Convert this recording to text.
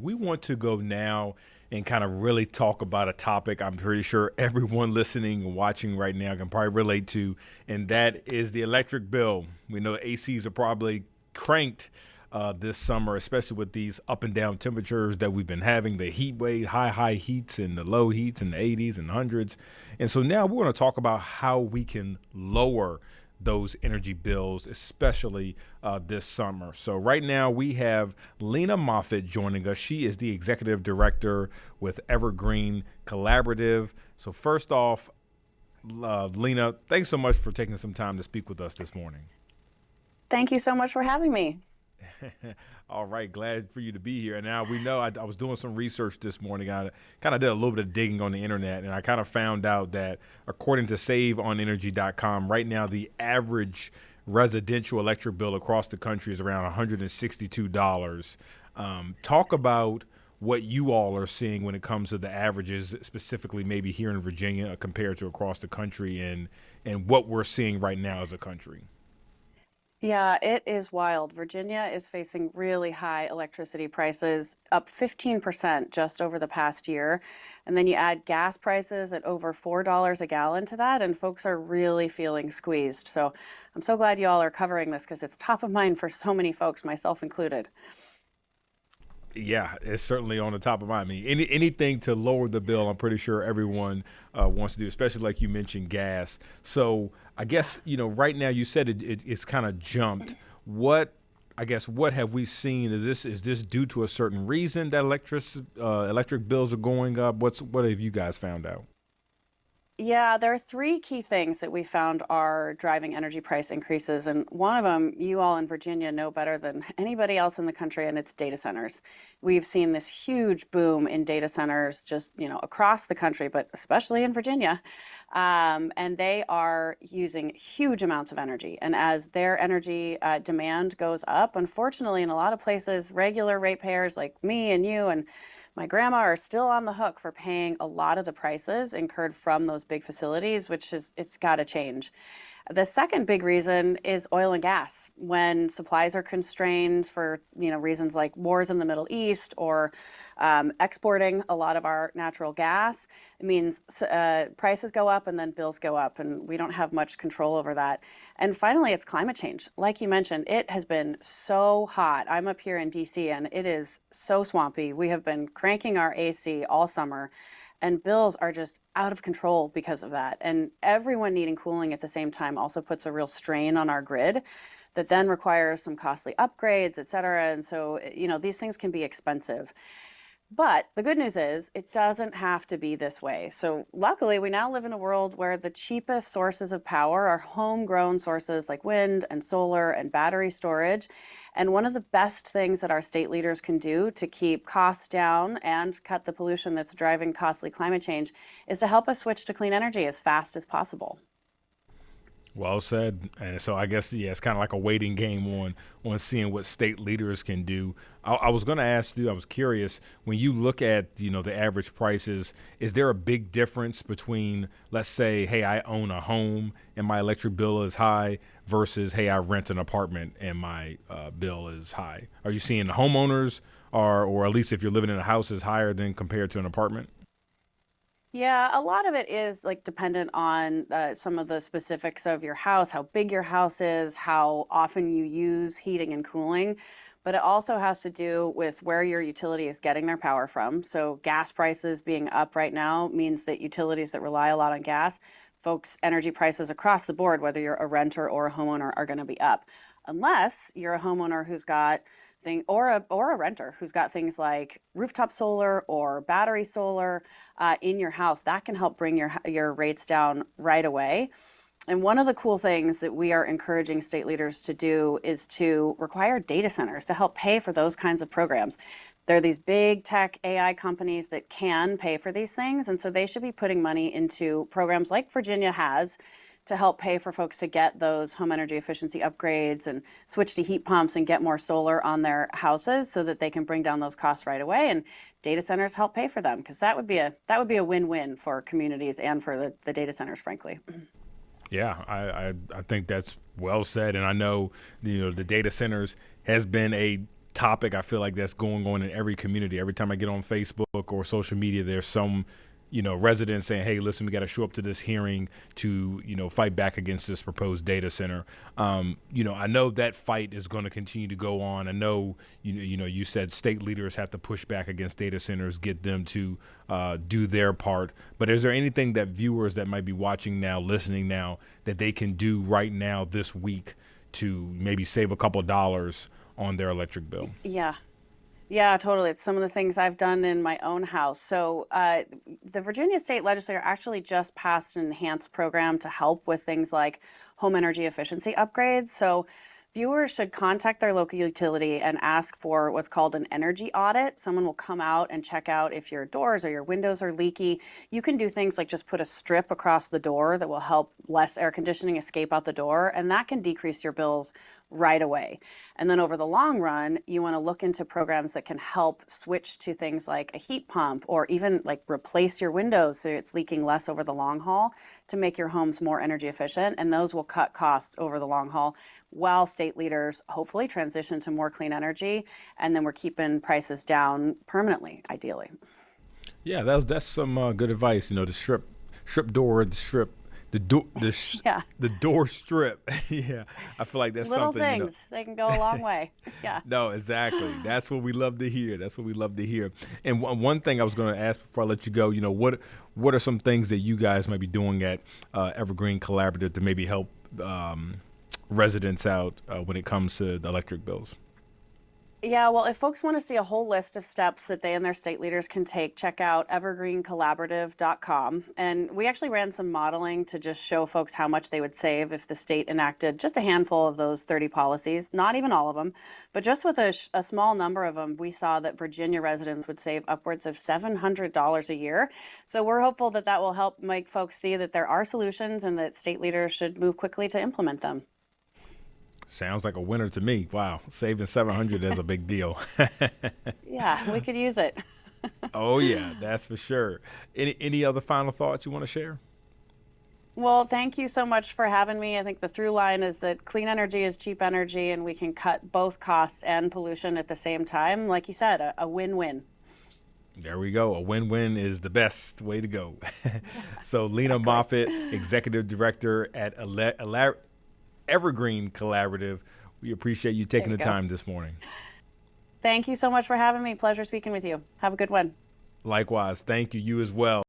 We want to go now and kind of really talk about a topic I'm pretty sure everyone listening and watching right now can probably relate to, and that is the electric bill. We know ACs are probably cranked this summer, especially with these up and down temperatures that we've been having, the heat wave, high heats and the low heats in the 80s and hundreds. And so now we're going to talk about how we can lower those energy bills, especially this summer. So right now we have Lena Moffitt joining us. She is the executive director with Evergreen Collaborative. So first off, Lena, thanks so much for taking some time to speak with us this morning. Thank you so much for having me. All right, glad for you to be here. And now we know I was doing some research this morning. I kind of did a little bit of digging on the internet, and I kind of found out that according to SaveOnEnergy.com, right now the average residential electric bill across the country is around $162. Talk about what you all are seeing when it comes to the averages, specifically maybe here in Virginia compared to across the country, and what we're seeing right now as a country. Yeah, it is wild. Virginia is facing really high electricity prices, up 15% just over the past year. And then you add gas prices at over $4 a gallon to that, and folks are really feeling squeezed. So I'm so glad you all are covering this because it's top of mind for so many folks, myself included. Yeah, it's certainly on the top of mind. I mean, anything to lower the bill, I'm pretty sure everyone wants to do, especially like you mentioned, gas. So I guess, right now you said it's kind of jumped. What have we seen? Is this due to a certain reason that electric bills are going up? What have you guys found out? Yeah, there are three key things that we found are driving energy price increases. And one of them, you all in Virginia know better than anybody else in the country, and it's data centers. We've seen this huge boom in data centers just, across the country, but especially in Virginia. And they are using huge amounts of energy. And as their energy demand goes up, unfortunately, in a lot of places, regular ratepayers like me and you and my grandma are still on the hook for paying a lot of the prices incurred from those big facilities, it's got to change. The second big reason is oil and gas. When supplies are constrained for reasons like wars in the Middle East or exporting a lot of our natural gas, it means prices go up and then bills go up, and we don't have much control over that. And finally, it's climate change. Like you mentioned, it has been so hot. I'm up here in DC, and it is so swampy. We have been cranking our AC all summer, and bills are just out of control because of that. And everyone needing cooling at the same time also puts a real strain on our grid that then requires some costly upgrades, et cetera. And so, these things can be expensive. But the good news is it doesn't have to be this way. So luckily, we now live in a world where the cheapest sources of power are homegrown sources like wind and solar and battery storage. And one of the best things that our state leaders can do to keep costs down and cut the pollution that's driving costly climate change is to help us switch to clean energy as fast as possible. Well said. And so I guess, yeah, it's kind of like a waiting game on seeing what state leaders can do. I was going to ask you, I was curious, when you look at, the average prices, is there a big difference between, let's say, hey, I own a home and my electric bill is high versus, hey, I rent an apartment and my bill is high? Are you seeing the homeowners or at least if you're living in a house is higher than compared to an apartment? Yeah, a lot of it is like dependent on some of the specifics of your house, how big your house is, how often you use heating and cooling. But it also has to do with where your utility is getting their power from. So gas prices being up right now means that utilities that rely a lot on gas, folks' energy prices across the board, whether you're a renter or a homeowner, are going to be up. Unless you're a homeowner who's got or a renter who's got things like rooftop solar or battery solar in your house, that can help bring your rates down right away. And one of the cool things that we are encouraging state leaders to do is to require data centers to help pay for those kinds of programs. There are these big tech AI companies that can pay for these things, and so they should be putting money into programs like Virginia has to help pay for folks to get those home energy efficiency upgrades and switch to heat pumps and get more solar on their houses so that they can bring down those costs right away. And data centers help pay for them because that would be a win-win for communities and for the data centers, frankly. Yeah, I think that's well said, and I know the data centers has been a topic I feel like that's going on in every community. Every time I get on Facebook or social media, there's some residents saying, hey, listen, we got to show up to this hearing to, fight back against this proposed data center. I know that fight is going to continue to go on. I know, you said state leaders have to push back against data centers, get them to do their part. But is there anything that viewers that might be watching now, listening now, that they can do right now this week to maybe save a couple dollars on their electric bill? Yeah. Yeah, totally. It's some of the things I've done in my own house. So the Virginia State Legislature actually just passed an enhanced program to help with things like home energy efficiency upgrades. So viewers should contact their local utility and ask for what's called an energy audit. Someone will come out and check out if your doors or your windows are leaky. You can do things like just put a strip across the door that will help less air conditioning escape out the door, and that can decrease your bills right away. And then over the long run, you want to look into programs that can help switch to things like a heat pump, or even like replace your windows so it's leaking less over the long haul to make your homes more energy efficient. And those will cut costs over the long haul while state leaders hopefully transition to more clean energy. And then we're keeping prices down permanently, ideally. Yeah, that's some good advice. The strip door, Yeah. the door strip. Yeah, I feel like that's Little something. things, they can go a long way. Yeah. No, exactly. That's what we love to hear. And one thing I was going to ask before I let you go, what are some things that you guys might be doing at Evergreen Collaborative to maybe help residents out when it comes to the electric bills? Yeah, well, if folks want to see a whole list of steps that they and their state leaders can take, check out evergreencollaborative.com. And we actually ran some modeling to just show folks how much they would save if the state enacted just a handful of those 30 policies, not even all of them, but just with a small number of them, we saw that Virginia residents would save upwards of $700 a year. So we're hopeful that that will help make folks see that there are solutions and that state leaders should move quickly to implement them. Sounds like a winner to me. Wow, saving $700 is a big deal. Yeah, we could use it. Oh yeah, that's for sure. Any other final thoughts you want to share? Well, thank you so much for having me. I think the through line is that clean energy is cheap energy, and we can cut both costs and pollution at the same time. Like you said, a win-win. There we go. A win-win is the best way to go. So Lena Moffitt, Executive Director at Evergreen Collaborative. We appreciate you taking the time this morning. Thank you so much for having me. Pleasure speaking with you. Have a good one. Likewise. Thank you. You as well.